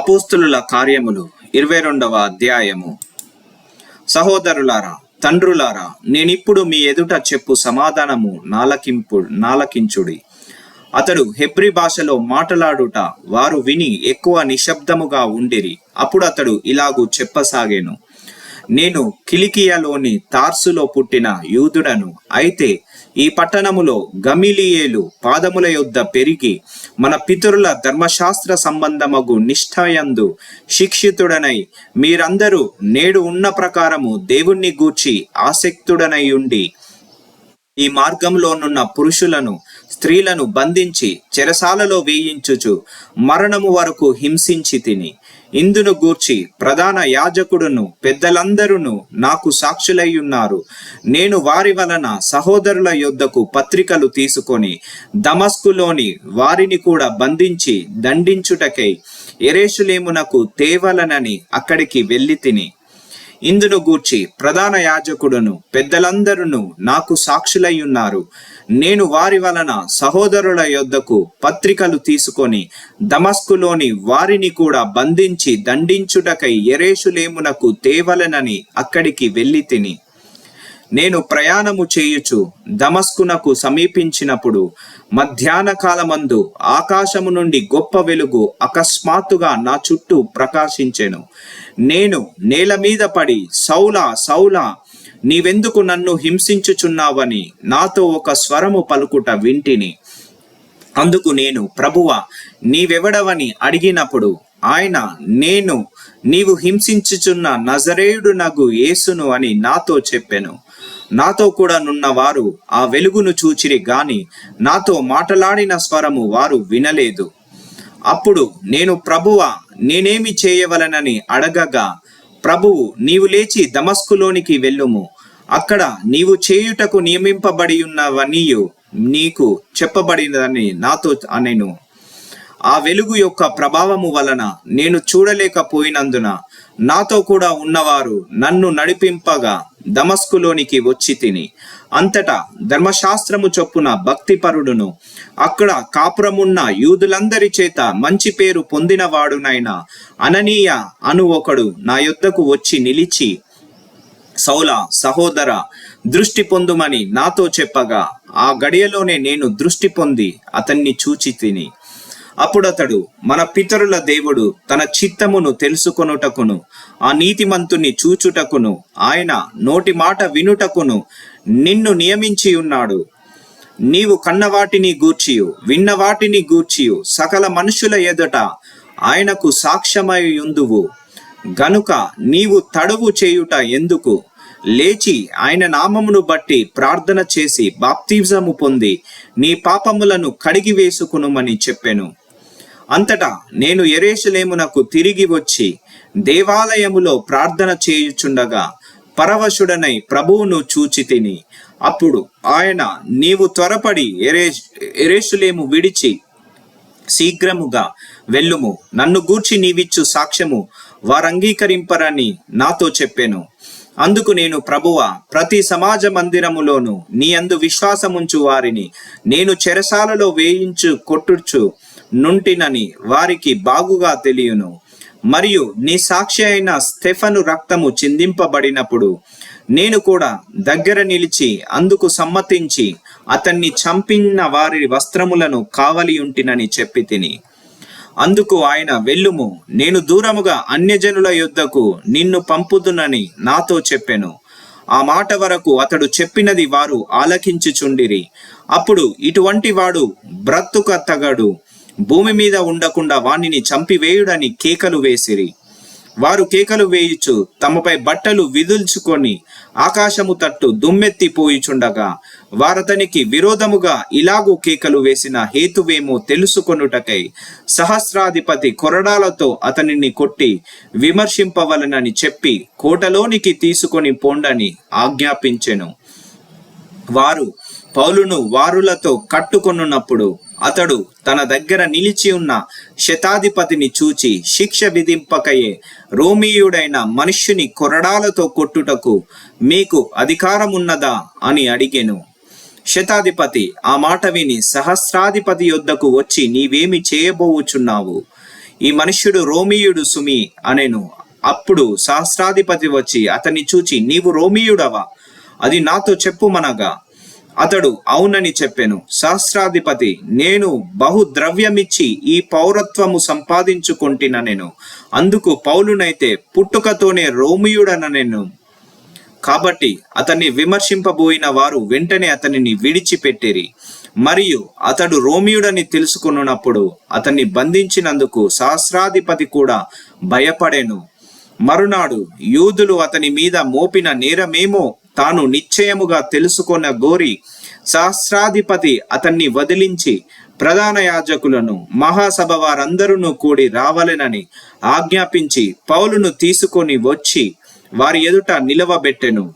అపోస్తులుల కార్యములు 22వ అధ్యాయము. సహోదరులారా, తండ్రులారా, నేనిప్పుడు మీ ఎదుట చెప్పు సమాధానము నాలకించుడి. అతడు హెబ్రీ భాషలో మాట్లాడుట వారు విని ఎక్కువ నిశ్శబ్దముగా ఉండిరి. అప్పుడు అతడు ఇలాగూ చెప్పసాగెను: నేను కిలికియలోని తార్సులో పుట్టిన యూదుడను. అయితే ఈ పట్టణములో గమలీయేలు పాదముల యొద్ద పెరిగి మన పితరుల ధర్మశాస్త్ర సంబంధమగు నిష్ఠయందు శిక్షితుడనై మీరందరూ నేడు ఉన్న ప్రకారము దేవుణ్ణి గూర్చి ఆసక్తుడనై ఉండి ఈ మార్గంలోనున్న పురుషులను స్త్రీలను బంధించి చెరసాలలో వేయించుచు మరణము వరకు హింసించి తిని. ఇందును గూర్చి ప్రధాన యాజకుడును పెద్దలందరూ నాకు సాక్షులై ఉన్నారు. నేను వారి వలన సహోదరుల యొద్దకు పత్రికలు తీసుకొని దమస్కులోని వారిని కూడా బంధించి దండించుటకై యెరూషలేమునకు తేవలనని అక్కడికి వెళ్ళి తిని. ఇందును గూర్చి ప్రధాన యాజకుడును పెద్దలందరూ నాకు సాక్షులై ఉన్నారు. నేను వారి వలన సహోదరుల యొద్దకు పత్రికలు తీసుకొని దమస్కులోని వారిని కూడా బంధించి దండించుటకై యెరూషలేమునకు తేవలనని అక్కడికి వెళ్ళి తిని. నేను ప్రయాణము చేయుచు దమస్కునకు సమీపించినప్పుడు మధ్యాహ్న కాలమందు ఆకాశము నుండి గొప్ప వెలుగు అకస్మాత్తుగా నా చుట్టూ ప్రకాశించెను. నేను నేల మీద పడి, సౌలా, సౌలా, నీవెందుకు నన్ను హింసించుచున్నావని నాతో ఒక స్వరము పలుకుట వింటిని. అందుకు నేను, ప్రభువా, నీవెవడవని అడిగినప్పుడు ఆయన, నీవు హింసించుచున్న నజరేయుడునగు యేసును అని నాతో చెప్పెను. నాతో కూడా నున్నవారు ఆ వెలుగును చూచిరి గాని నాతో మాటలాడిన స్వరము వారు వినలేదు. అప్పుడు నేను, ప్రభువా, నేనేమి చేయవలనని అడగగా, ప్రభువు, నీవు లేచి దమస్కులోనికి వెళ్ళుము. అక్కడ నీవు చేయుటకు నియమింపబడి ఉన్నవనియు నీకు చెప్పబడినదని నాతో అనెను. ఆ వెలుగు యొక్క ప్రభావము వలన నేను చూడలేకపోయినందున నాతో కూడా ఉన్నవారు నన్ను నడిపింపగా దమస్కులోనికి వచ్చి తిని. అంతటా ధర్మశాస్త్రము చొప్పున భక్తిపరుడును అక్కడ కాపురమున్న యూదులందరి చేత మంచి పేరు పొందినవాడునైన అననీయ అను ఒకడు నా యొద్దకు వచ్చి నిలిచి, సౌలా, సహోదర, దృష్టి పొందుమని నాతో చెప్పగా ఆ గడియలోనే నేను దృష్టి పొంది అతన్ని చూచి తిని. అప్పుడతడు, మన పితరుల దేవుడు తన చిత్తమును తెలుసుకొనుటకును ఆ నీతిమంతుని చూచుటకును ఆయన నోటి మాట వినుటకును నిన్ను నియమించి ఉన్నాడు. నీవు కన్నవాటిని గూర్చియు విన్నవాటిని గూర్చియు సకల మనుషుల ఎదుట ఆయనకు సాక్ష్యమై యుందువు. గనుక నీవు తడువు చేయుట ఎందుకు? లేచి ఆయన నామమును బట్టి ప్రార్థన చేసి బాప్తిజము పొంది నీ పాపములను కడిగి వేసుకునుమని చెప్పెను. అంతటా నేను యెరూషలేమునకు తిరిగి వచ్చి దేవాలయములో ప్రార్థన చేయుచుండగా పరవశుడనై ప్రభువును చూచి తిని. అప్పుడు ఆయన, నీవు త్వరపడి యెరూషలేము విడిచి శీఘ్రముగా వెళ్ళుము. నన్ను గూర్చి నీవిచ్చు సాక్ష్యము వారంగీకరింపరని నాతో చెప్పెను. అందుకు నేను, ప్రభువా, ప్రతి సమాజ మందిరములోను నీ యందు విశ్వాసముంచు వారిని నేను చెరసాలలో వేయించు కొట్టుచు నుంటినని వారికి బాగుగా తెలియను. మరియు నీ సాక్షి అయిన స్టెఫను రక్తము చిందింపబడినప్పుడు నేను కూడా దగ్గర నిలిచి అందుకు సమ్మతించి అతన్ని చంపిన వారి వస్త్రములను కావలి ఉంటినని చెప్పి తిని. అందుకు ఆయన, వెళ్ళుము, నేను దూరముగా అన్యజనుల యొద్దకు నిన్ను పంపుదునని నాతో చెప్పెను. ఆ మాట వరకు అతడు చెప్పినది వారు ఆలకించుచుండిరి. అప్పుడు, ఇటువంటి వాడు బ్రతుక తగడు, భూమి మీద ఉండకుండా వానిని చంపివేయుడని కేకలు వేసిరి. వారు కేకలు వేయుచు తమపై బట్టలు విదుల్చుకొని ఆకాశము తట్టు దుమ్మెత్తిపోయిచుండగా వారతనికి విరోధముగా ఇలాగూ కేకలు వేసిన హేతువేమో తెలుసుకొనుటకై సహస్రాధిపతి కొరడాలతో అతనిని కొట్టి విమర్శింపవలనని చెప్పి కోటలోనికి తీసుకొని పోండని ఆజ్ఞాపించెను. వారు పౌలును వారులతో కట్టుకొనున్నప్పుడు అతడు తన దగ్గర నిలిచి ఉన్న శతాధిపతిని చూచి, శిక్ష విధింపకయే రోమీయుడైన మనుష్యుని కొరడాలతో కొట్టుటకు మీకు అధికారమున్నదా అని అడిగెను. శతాధిపతి ఆ మాట విని సహస్రాధిపతి యొద్దకు వచ్చి, నీవేమి చేయబోవుచున్నావు? ఈ మనుష్యుడు రోమీయుడు సుమి అనెను. అప్పుడు సహస్రాధిపతి వచ్చి అతన్ని చూచి, నీవు రోమీయుడవా? అది నాతో చెప్పుమనగా అతడు అవునని చెప్పెను. సహస్రాధిపతి, నేను బహు ద్రవ్యమిచ్చి ఈ పౌరత్వము సంపాదించుకొంటిననెను. అందుకు పౌలునైతే పుట్టుకతోనే రోమీయుడనెను. కాబట్టి అతన్ని విమర్శింపబోయిన వారు వెంటనే అతనిని విడిచిపెట్టిరి. మరియు అతడు రోమీయుడని తెలుసుకున్నప్పుడు అతన్ని బంధించినందుకు సహస్రాధిపతి కూడా భయపడెను. మరునాడు యూదులు అతని మీద మోపిన నేరమేమో తాను నిశ్చయముగా తెలుసుకొన గోరి సహస్రాధిపతి అతన్ని వదిలించి ప్రధాన యాజకులను మహాసభ వారందరూ కూడి రావాలెనని ఆజ్ఞాపించి పౌలును తీసుకొని వచ్చి వారి ఎదుట నిలవబెట్టెను.